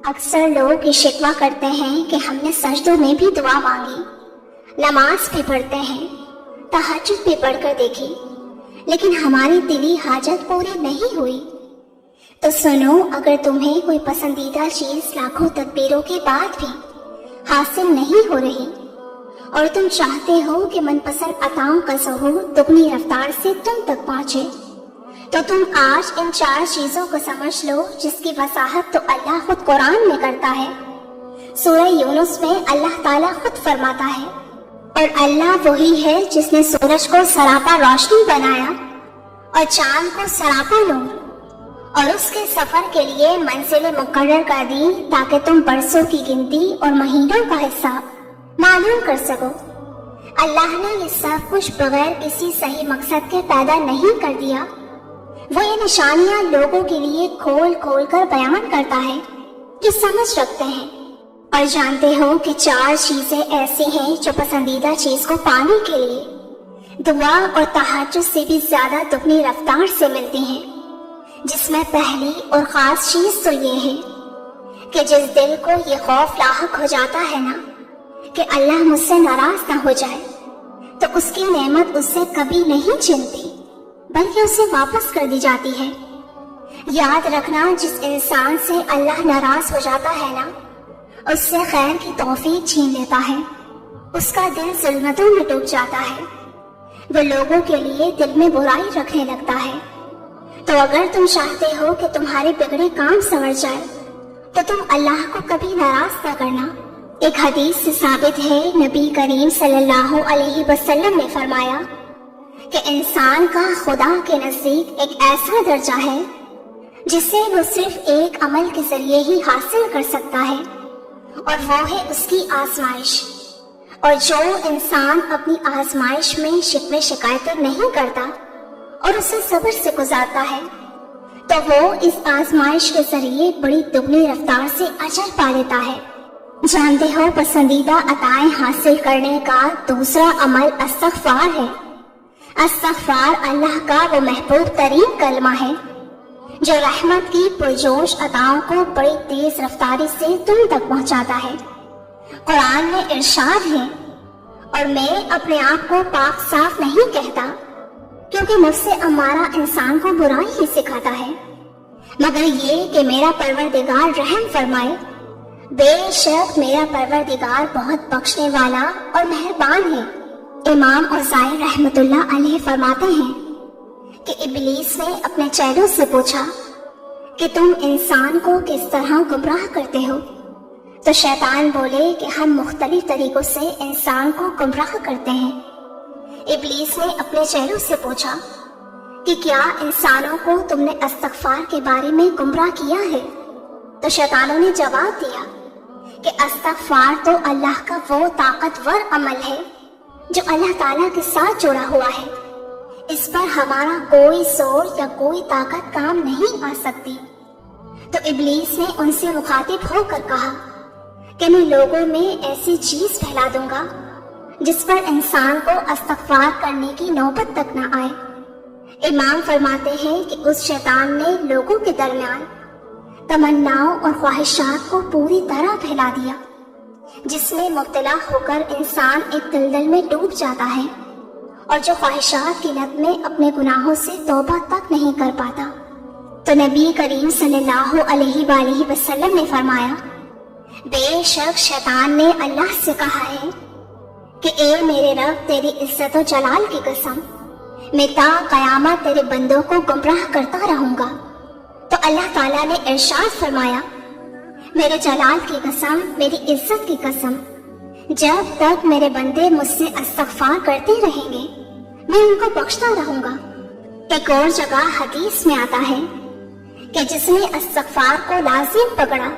اکثر لوگ یہ شکوہ کرتے ہیں کہ ہم نے سجدوں میں بھی دعا مانگی، نماز بھی پڑھتے ہیں، تہجد بھی پڑھ کر دیکھی، لیکن ہماری دلی حاجت پوری نہیں ہوئی۔ تو سنو، اگر تمہیں کوئی پسندیدہ چیز لاکھوں تدبیروں کے بعد بھی حاصل نہیں ہو رہی اور تم چاہتے ہو کہ من پسند عطاؤں کا ظہور دگنی رفتار سے تم تک پہنچے، تو تم آج ان 4 چیزوں کو سمجھ لو جس کی وضاحت تو اللہ خود قرآن میں کرتا ہے۔ سورہ یونس میں اللہ تعالیٰ خود فرماتا ہے، اور اللہ وہی ہے جس نے سورج کو سراپا روشنی بنایا اور چاند کو سراپا نور، اور اس کے سفر کے لیے منزل مقرر کر دی تاکہ تم برسوں کی گنتی اور مہینوں کا حساب معلوم کر سکو۔ اللہ نے یہ سب کچھ بغیر کسی صحیح مقصد کے پیدا نہیں کر دیا، وہ یہ نشانیاں لوگوں کے لیے کھول کھول کر بیان کرتا ہے جو سمجھ رکھتے ہیں۔ اور جانتے ہو کہ 4 چیزیں ایسی ہیں جو پسندیدہ چیز کو پانے کے لیے دعا اور تہجد سے بھی زیادہ دگنی رفتار سے ملتی ہیں، جس میں پہلی اور خاص چیز تو یہ ہے کہ جس دل کو یہ خوف لاحق ہو جاتا ہے نا کہ اللہ مجھ سے ناراض نہ ہو جائے، تو اس کی نعمت اس سے کبھی نہیں چھنتی بلکہ اسے واپس کر دی جاتی ہے۔ یاد رکھنا، جس انسان سے اللہ ناراض ہو جاتا ہے نا، اس سے خیر کی توفیق چھین لیتا ہے، اس کا دل ظلمتوں میں ڈوب جاتا ہے، وہ لوگوں کے لیے دل میں برائی رکھنے لگتا ہے۔ تو اگر تم چاہتے ہو کہ تمہارے بگڑے کام سنور جائے تو تم اللہ کو کبھی ناراض نہ کرنا۔ ایک حدیث سے ثابت ہے، نبی کریم صلی اللہ علیہ وسلم نے فرمایا کہ انسان کا خدا کے نزدیک ایک ایسا درجہ ہے جسے وہ صرف ایک عمل کے ذریعے ہی حاصل کر سکتا ہے، اور وہ ہے اس کی آزمائش۔ اور جو انسان اپنی آزمائش میں شکوے شکایتیں نہیں کرتا اور اسے صبر سے گزارتا ہے، تو وہ اس آزمائش کے ذریعے بڑی دگنی رفتار سے اجر پا لیتا ہے۔ جانتے ہو، پسندیدہ عطائیں حاصل کرنے کا دوسرا عمل استغفار ہے۔ استغفار اللہ کا وہ محبوب ترین کلمہ ہے جو رحمت کی پرجوش عطاؤں کو بڑی تیز رفتاری سے تم تک پہنچاتا ہے۔ قرآن میں ارشاد ہے، اور میں اپنے آپ کو پاک صاف نہیں کہتا کیونکہ نفس امارہ انسان کو برائی ہی سکھاتا ہے، مگر یہ کہ میرا پروردگار رحم فرمائے۔ بے شک میرا پروردگار بہت بخشنے والا اور مہربان ہے۔ امام اوزاعی رحمت اللہ علیہ فرماتے ہیں کہ ابلیس نے اپنے چیلوں سے پوچھا کہ تم انسان کو کس طرح گمراہ کرتے ہو؟ تو شیطان بولے کہ ہم مختلف طریقوں سے انسان کو گمراہ کرتے ہیں۔ ابلیس نے اپنے چیلوں سے پوچھا کہ کیا انسانوں کو تم نے استغفار کے بارے میں گمراہ کیا ہے؟ تو شیطانوں نے جواب دیا کہ استغفار تو اللہ کا وہ طاقتور عمل ہے جو اللہ تعالیٰ کے ساتھ جڑا ہوا ہے، اس پر ہمارا کوئی زور یا کوئی طاقت کام نہیں آ سکتی۔ تو ابلیس نے ان سے مخاطب ہو کر کہا کہ میں لوگوں میں ایسی چیز پھیلا دوں گا جس پر انسان کو استغفار کرنے کی نوبت تک نہ آئے۔ امام فرماتے ہیں کہ اس شیطان نے لوگوں کے درمیان تمناؤں اور خواہشات کو پوری طرح پھیلا دیا، جس میں مبتلا ہو کر انسان ایک دلدل میں ڈوب جاتا ہے، اور جو خواہشات کی لت میں اپنے گناہوں سے توبہ تک نہیں کر پاتا۔ تو نبی کریم صلی اللہ علیہ وآلہ وسلم نے فرمایا، بے شک شیطان نے اللہ سے کہا ہے کہ اے میرے رب، تیری عزت و جلال کی قسم، میں تا قیامت تیرے بندوں کو گمراہ کرتا رہوں گا۔ تو اللہ تعالیٰ نے ارشاد فرمایا، میرے جلال کی قسم، میری عزت کی قسم، جب تک میرے بندے مجھ سے استغفار کرتے رہیں گے میں ان کو بخشتا رہوں گا۔ ایک اور جگہ حدیث میں آتا ہے کہ جس نے استغفار کو لازم پکڑا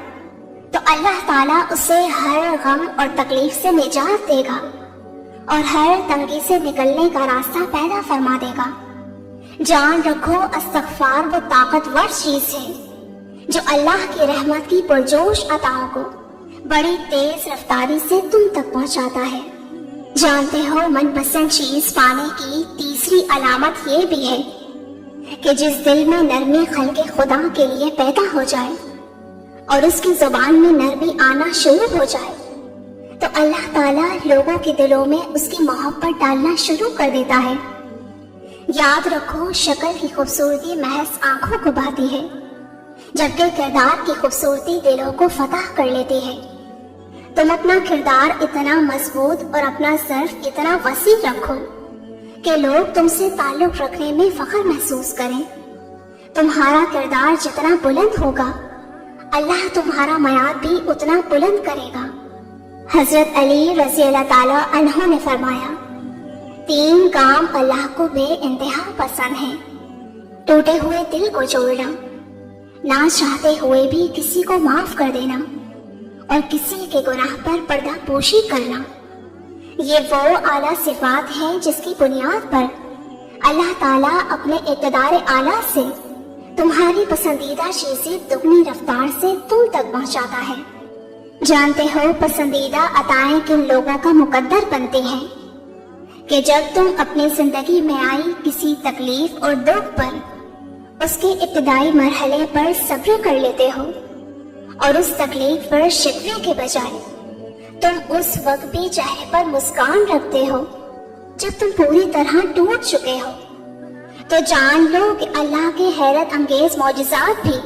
تو اللہ تعالیٰ اسے ہر غم اور تکلیف سے نجات دے گا اور ہر تنگی سے نکلنے کا راستہ پیدا فرما دے گا۔ جان رکھو، استغفار وہ طاقتور چیز ہے جو اللہ کی رحمت کی پرجوش عطاؤں کو بڑی تیز رفتاری سے تم تک پہنچاتا ہے۔ جانتے ہو، من پسند چیز پانے کی تیسری علامت یہ بھی ہے کہ جس دل میں نرمی خلق خدا کے لیے پیدا ہو جائے اور اس کی زبان میں نرمی آنا شروع ہو جائے تو اللہ تعالیٰ لوگوں کے دلوں میں اس کی محبت ڈالنا شروع کر دیتا ہے۔ یاد رکھو، شکل کی خوبصورتی محض آنکھوں کو بھاتی ہے، جبکہ کردار کی خوبصورتی دلوں کو فتح کر لیتی ہے۔ تم اپنا کردار اتنا مضبوط اور اپنا ظرف اتنا وسیع رکھو کہ لوگ تم سے تعلق رکھنے میں فخر محسوس کریں۔ تمہارا کردار جتنا بلند ہوگا، اللہ تمہارا معیار بھی اتنا بلند کرے گا۔ حضرت علی رضی اللہ تعالیٰ عنہ نے فرمایا، 3 کام اللہ کو بے انتہا پسند ہیں: ٹوٹے ہوئے دل کو جوڑنا، نہ چاہتے ہوئے بھی کسی کو معاف کر دینا، اور کسی کے گناہ پر پردہ پوشی کرنا۔ یہ وہ اعلیٰ صفات ہیں جس کی بنیاد پر اللہ تعالیٰ اپنے اقتدار اعلیٰ سے تمہاری پسندیدہ چیزیں دگنی رفتار سے تم تک پہنچاتا ہے۔ جانتے ہو پسندیدہ عطائیں کن لوگوں کا مقدر بنتی ہیں کہ جب تم اپنی زندگی میں آئی کسی تکلیف اور دکھ پر اس کے ابتدائی مرحلے پر صبر کر لیتے ہو، اور اس تکلیف پر شکوے کے بجائے تم اس وقت بھی چہرے پر مسکان رکھتے ہو جب تم پوری طرح ٹوٹ چکے ہو، تو جان لو کہ اللہ کے حیرت انگیز معجزات بھی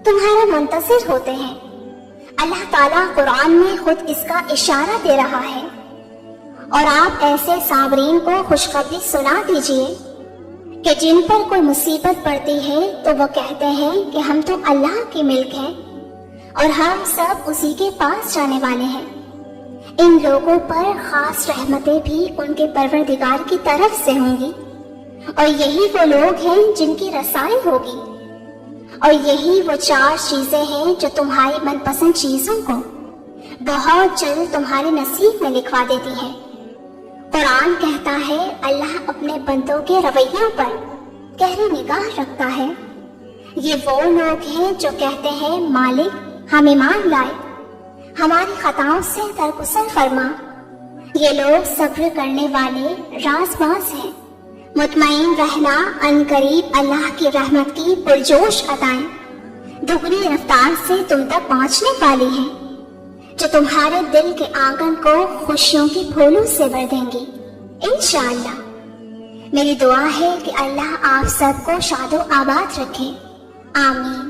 تمہارا منتظر ہوتے ہیں۔ اللہ تعالیٰ قرآن میں خود اس کا اشارہ دے رہا ہے، اور آپ ایسے صابرین کو خوشخبری سنا دیجئے کہ جن پر کوئی مصیبت پڑتی ہے تو وہ کہتے ہیں کہ ہم تو اللہ کی ملک ہیں اور ہم سب اسی کے پاس جانے والے ہیں۔ ان لوگوں پر خاص رحمتیں بھی ان کے پروردگار کی طرف سے ہوں گی، اور یہی وہ لوگ ہیں جن کی رسائی ہوگی، اور یہی وہ 4 چیزیں ہیں جو تمہاری من پسند چیزوں کو بہت جلد تمہارے نصیب میں لکھوا دیتی ہیں۔ قرآن کہتا ہے اللہ اپنے بندوں کے رویوں پر گہری نگاہ رکھتا ہے۔ یہ وہ لوگ ہیں جو کہتے ہیں مالک ہم ایمان لائے، ہماری خطاؤں سے درگزر فرما۔ یہ لوگ صبر کرنے والے راز باز ہیں۔ مطمئن رہنا، ان قریب اللہ کی رحمت کی پرجوش عطائیں دگنی رفتار سے تم تک پہنچنے والی ہیں، جو تمہارے دل کے آنگن کو خوشیوں کی پھولوں سے بھر دیں گی انشاءاللہ۔ میری دعا ہے کہ اللہ آپ سب کو شاد و آباد رکھے، آمین۔